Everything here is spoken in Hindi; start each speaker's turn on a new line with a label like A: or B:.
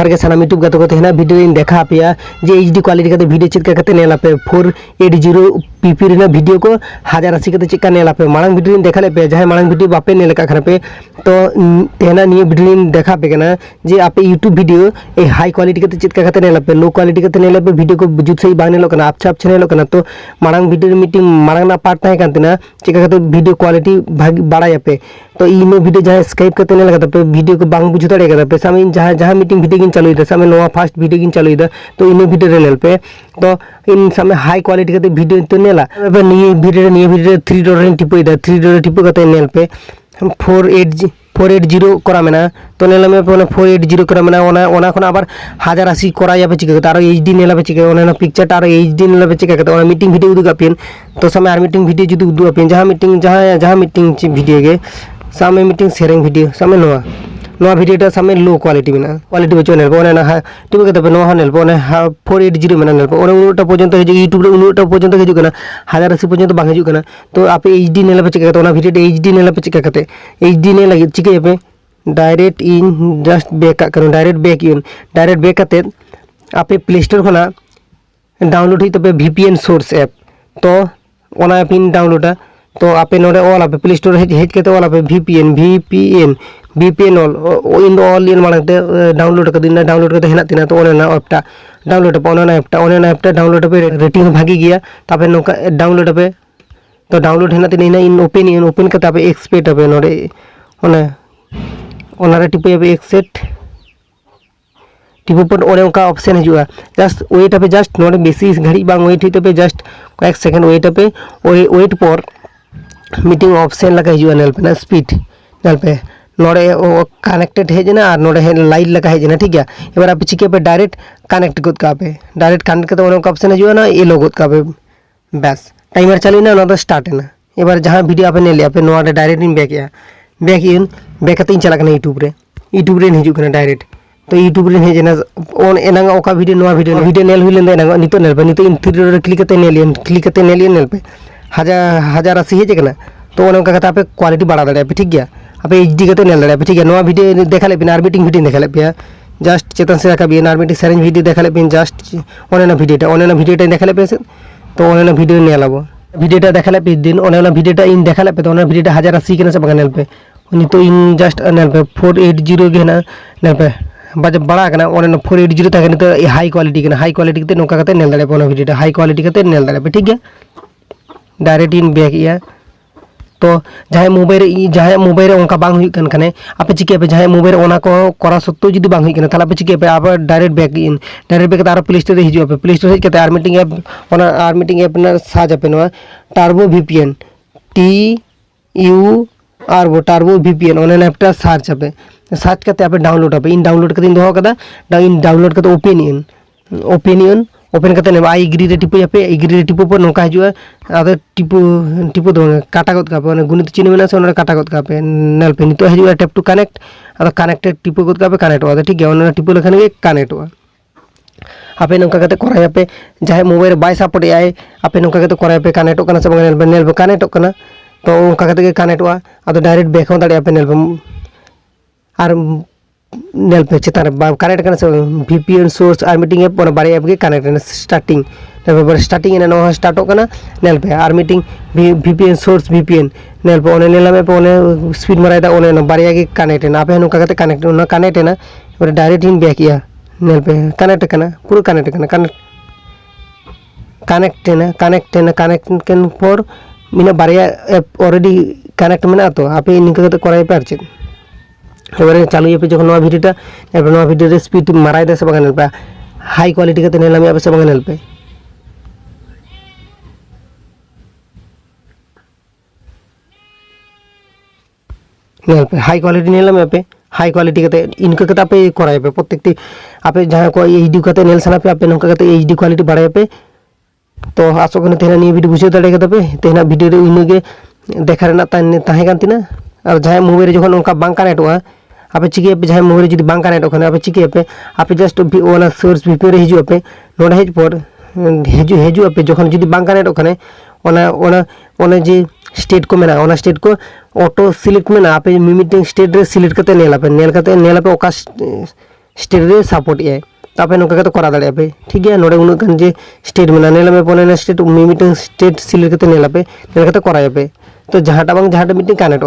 A: जोहार के सानाम यूट्यूब गाते को तेना वीडियो इन देखा पे जे एचडी क्वालिटी का वीडियो चेक करते नेला पे 480 पीपी रेना वीडियो को 1080 का चेक नेला पे मांग वीडियो देखा ले पे जहां मांग वीडियो बापे नेल का पे तो तेना निये वीडियो देखा पे कना जे आपे यूट्यूब वीडियो ए हाई क्वालिटी का चेक करते नेला पे लो क्वालिटी का नेला पे वीडियो को जुत सही बांग नेलो कना अच्छा अच्छा नेलो कना तो मांग वीडियो मीटिंग मांग ना पार्ट ताहे कांतना चेक करते वीडियो क्वालिटी भाग बाड़ा पे तो इन वीडियो जहां स्काइप करते नेला पे वीडियो को बांग बुझ दाड़े का पे सामे जहां जहां मीटिंग वीडियो गिन चालू इदा सामे नोवा फर्स्ट वीडियो गिन चालू इदा तो इन वीडियो रे नेल पे तो इन सामे हाई क्वालिटी का वीडियो तो नेला निये वीडियो 3 डॉलर टिपो इदा 3 डॉलर टिपो करते नेल पे 480 करा मेना तो नेला में 480 करा मेना ओना खन आबार 1080 करा याबे चिका तारो एचडी नेला पे चिका ओना पिक्चर तारो एचडी नेला पे चिका ओना मीटिंग वीडियो उदुगा पेन तो सामे आर मीटिंग वीडियो जुदि उदुगा पेन जहां मीटिंग वीडियो गे सामे मीटिंग शेयरिंग वीडियो सामे नोआ वीडियो सामे लो क्वालिटी में क्वालिटी बचो नेल ओना ना टिपो करते नोआ नेल ओना 480 में नेल ओना उनटा पर्यंत हिजु यूट्यूब रे उनटा पर्यंत हिजु कना 1080 पर्यंत बांग हिजु कना तो आपे एचडी नेल पे चिका ओना वीडियो एचडी नेल पे चिका करते एचडी नेल लगी चिका पे डायरेक्ट इन जस्ट बैक करो डायरेक्ट बैक करते आपे प्ले स्टोर खना डाउनलोड ही तबे VPN सोर्स ऐप तो ओना ऐप इन डाउनलोडा तो आपे नोडे ऑल आपे प्ले स्टोर हेज के तो ऑल आपे VPN ऑल इन मानते डाउनलोड कर दिन डाउनलोड करते हेना तिना तो ओना ऐपटा डाउनलोड पे ओना ऐपटा डाउनलोड पे रेटिंग भागी गया तापे नोका डाउनलोड पे तो डाउनलोड हेना तिना इन ओपन करते आपे एक्सपेक्ट आपे नोडे ओना रे टिपो पे एक्सेप्ट टिपो पर ओने उनका ऑप्शन हिजुआ जस्ट वेट पे जस्ट नोडे बेसी घड़ी बांग वेट हिते पे जस्ट कয়েক सेकंड वेट पे वेट पर मीटिंग ऑप्शन लगा हिजुआ नेल पे ना स्पीड नेल पे नोडे कनेक्टेड हेजना और नोडे लाइट लगा हेजना ठीक है एबार आप चिके पे डायरेक्ट कनेक्ट गोद का पे डायरेक्ट कनेक्ट करते ओने ऑप्शन हिजुआ ना ये लो गोद का पे बस टाइमर चालू ना ना स्टार्ट है ना एबार जहां वीडियो आपे नेले आपे नोडे डायरेक्ट इन बैक कते चला कना यूट्यूब रे हिजु कना डायरेक्ट तो यूट्यूब रे हेजना ओन एनांगा ओका वीडियो नेल हुई लेंदा एनांगा नितो नेल पे नितो इन 3 डॉलर क्लिक करते नेल पे 1080 हेज कना तो ओने का आपे क्वालिटी बढ़ा दाड़े पे ठीक गया आपे एचडी करते नेल दाड़े पे ठीक है नोवा वीडियो देखा ले पे आर मीटिंग देखा ले पे जस्ट चेतन से रखा भी आर मीटिंग सेरेंज वीडियो देखा ले पे जस्ट ओने वीडियो देखा ले पे तो ओने वीडियो नेलाबो वीडियो देखा ले पे दिन ओने वीडियो इन देखा ले पे तो ओने वीडियो 1080 कना से बगा नेल पे नितो इन जस्ट नेल पे 480 गे ना नेल पे बज बड़ा कना ओने 480 तक नितो हाई क्वालिटी कते नोका कते नेल दाड़े पे ओने वीडियो हाई क्वालिटी कते नेल दाड़े पे ठीक है डायरेक्ट इन बैक या तो जहां मोबाइल रे उनका बांग हुई कन कने आपे चिके पे जहां मोबाइल ओना को करा सत्तो जदी बांग हुई कन ताला पे चिके पे आप डायरेक्ट बैक तार प्ले स्टोर हिजु पे प्ले स्टोर हेज कते आर मीटिंग ऐप ना साज पे नवा टार्बो VPN टार्बो VPN ओने ऐपटा सर्च करते आपे डाउनलोड पे इन डाउनलोड करते इन दोहो कदा इन डाउनलोड करते ओपन करते ने आई एग्री रे टिपो पर नोका हिजुआ आदे टिपो दो काटा गद का पे गुणित चिन्ह मेना से ओने काटा गद का पे नेल पे नितो हिजुआ टैप टू कनेक्ट आदे कनेक्टेड टिपो गद का पे कनेक्ट हो ठीक है ओने टिपो लेखन के कनेक्ट हो आपे नोका करते कराया पे जहां मोबाइल बाय सपोर्ट आए आपे नोका करते कराया पे कनेक्ट हो कना से नेल पे कनेक्ट हो कना तो ओनका करते कनेक्ट हो आदे डायरेक्ट बैक हो दाड़े आपे नेल पे और नेल पे चेतार कनेक्ट करना से VPN सोर्स आर मीटिंग ऐप ओना बारे ऐप के कनेक्ट है स्टार्टिंग नो स्टार्ट हो कना नेल पे आर मीटिंग VPN सोर्स VPN नेल पे ओने नेला में पे ओने स्पीड मराय दा ओने बारे के कनेक्ट है आपे नुका कते कनेक्ट ओना कनेक्ट है ना और डायरेक्ट इन बैक या नेल पे कनेक्ट करना पूरा कनेक्ट कैन फॉर मिना बारे ऐप ऑलरेडी कनेक्ट में ना तो आपे इनका कते कराय पे आरचे एबारे चालू पे जखन नोवा वीडियो रे स्पीड माराय दे से बगा नेल पे हाई क्वालिटी कते नेला में से बगा नेल पे हाई क्वालिटी नेला में पे हाई क्वालिटी कते इनका कते आपे कराय पे प्रत्येकटी आपे जहां को एचडी कते नेल सना पे आपे नोका कते एचडी क्वालिटी बढ़ाय पे तो आसो कने तेना नि वीडियो बुझे दाड़े कते पे तेना वीडियो रे इनगे देखा रेना ताहे कान तिना और जहां मोबाइल जखन उनका बांग कनेक्ट हुआ आपे चिके पे जहां मोबाइल जदी बांग कनेक्ट होखने आपे चिके पे आपे जस्ट ओना सोर्स VPN रे हिजु पे नोडे हेज पर हेजु पे जखन जदी बांग कनेक्ट होखने ओना जे स्टेट को मेना ओना स्टेट को ऑटो सिलेक्ट मेना आपे मीटिंग स्टेट रे सिलेक्ट करते नेला पे ओका स्टेट रे सपोर्ट ए तापे नोका कते करा दाड़े पे ठीक गया नोडे उन गान जे स्टेट में नेला में पने स्टेट मिमिटिंग स्टेट सिलेक्ट कते नेला पे नेला कते करा पे तो जहाटा बांग जहाटा मीटिंग कनेक्ट